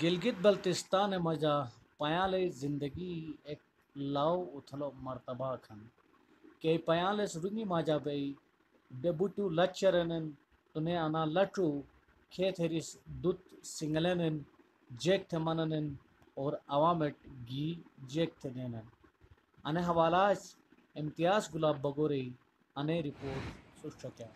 گلگت بلتستان مجا پیال زندگی ایک لاو اتھلو مرتبہ کھن کہ پیال رنگی ماجا بئی بے بوٹو لچرنن تنے انا لٹو کھیت ہریس دت سنگلنن جیک تھمنن اور عوامٹ گی جیک تھنن انے حوالہ امتیاز گلاب بگوری انے رپورٹ سوچکیا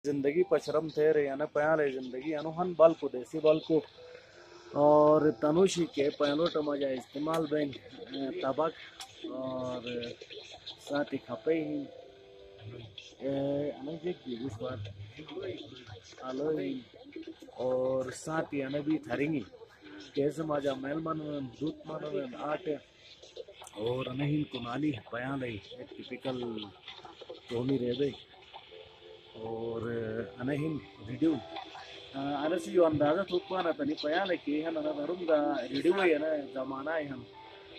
زندگی پچرم تھے رہے نا پیال زندگی انو ہن بال کو دیسی بال کو اور تنوشی کے پہلو ٹماجا استعمال بین تبک اور ساتھ کھپے ہی اور ساتھ ہی بھی تھرنگی کیسے ماجا میل منن دودھ منن آٹے اور انہیں کنالی بیان ہے ایک ٹپیکل تومی ریبے اور انہیں ریڈیو انا سی جو اندازہ تھوکوانا تنی بیان ہے کہ ہم انا دھرم دا ریڈیو ہے نا زمانہ ہے ہم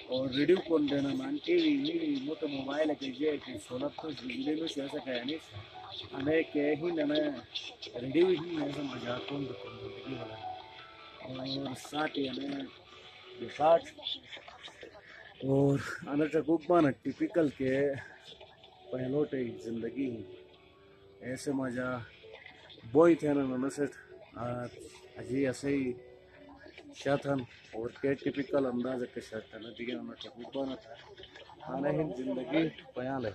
اور ریڈیو کون دینا مان ٹی وی نیوی موٹا موبائل ہے کہ جے کہ سولت تو بجلی میں ایسا کہانی انے کہ ہی نہ ریڈیو ہی ایسا مجاق کون زندگی والا اور ساتھ ہی انہیں بساٹ اور انا چکوک بانا ٹپیکل کے پہلوٹے زندگی ایسے مجا بوئی تھے نا نسٹ اجی ایسے ہی شاتن اور کے ٹپیکل انداز کے شاتن دیگه انا چکوک بانا تھا آنا ہی زندگی بیان ہے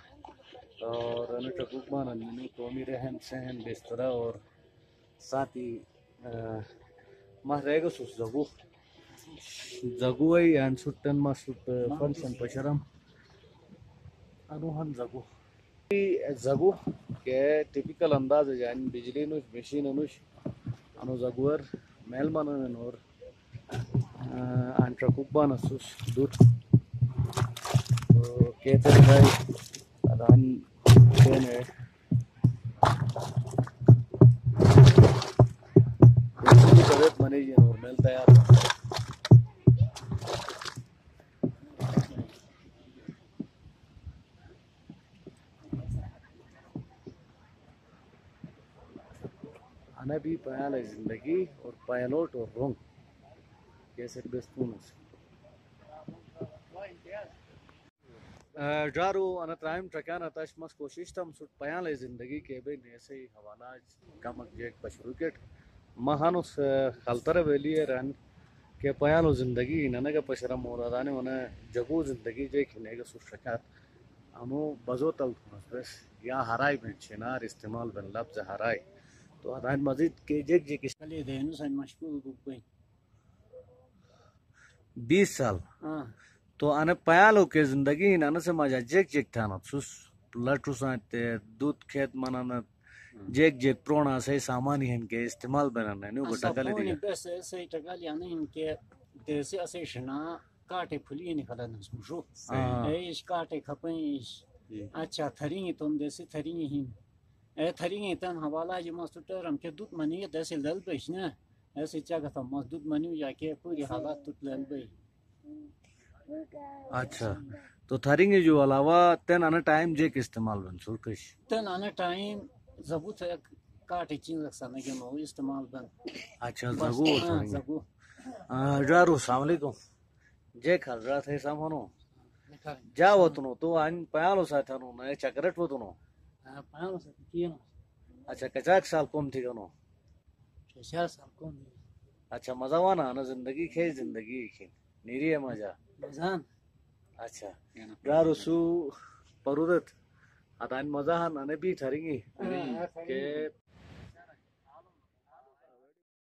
اور انا چکوک بانا نینو تومی رہن سہن بسترہ اور ساتھی ماہ رہ گا سوس زگو ہے یان سٹن ما سٹ فنکشن پشرم انو ہن زگو کہ ٹپیکل انداز ہے یعنی بجلی نوش مشین نوش انو زگوار میل مانن اور انٹرا کوبانا سوس دور تو کہتے ہیں ادان کہنے طبیعت منی جی اور میل تیار انا بھی پیال ہے زندگی اور پائلوٹ اور رونگ کیسے بستون جارو انا ترائم ٹرکانا تاش مس کوشش تم سٹ پیال ہے زندگی کے بین ایسے ہی حوالہ کمک جیک پشروکٹ مہانوس خلطر ویلی رن کہ پیالو زندگی ننگا پشرم مورادانے انہیں جگو زندگی جے کھنے گا سٹ شکات انو بزو تل بس یا ہرائی بن چنار استعمال بن لفظ ہرائی تو ادان مزید کے جیک جے کس کلی دینو سن مشکور بکوئی 20 سال تو انا پیالو کے زندگی نانا سے ماجا جیک جیک تھانا سوس لٹو سانتے دودھ کھیت منانا جیک جیک پرونا سے سامانی ہیں کہ استعمال بنانا نیو بٹاکلی دیگا بس ایسے ٹکالی آنے ہیں کہ دیسے اسے شنا کاٹے پھلی نکھلنا سمشو ایش کاٹے کھپیں ایش اچھا تھرینگی تم دیسے تھرینگی ہیں اے تھرینگی تن حوالہ جو مستر ہم کہ دودھ منی دیسے لل بیش نا ایسے چاہتا تھا مست دودھ منیو یا کہ پوری حالات تut لل بیش اچھا تو تھرینگی جو علاوہ تین آنا ٹائم جیک استعمال بن سرکش تین آنا ٹائم زبوت کاٹے چین رکھسا نگے مو استعمال بن اچھا زگو جارو السلام علیکم جیک حضرات ہے سامانو جا وطنو تو آن پیالو ساتھانو نئے چکرٹ وطنو پیالو ساتھانو اچھا کچاک سال کم تھی گنو 6 سال کم اچھا مزہ وانا نا زندگی کھے زندگی کھین نیری ہے مجا مزان اچھا جارو سو پرودت ادان مزہ ہن انے بھی تھرینگی کہ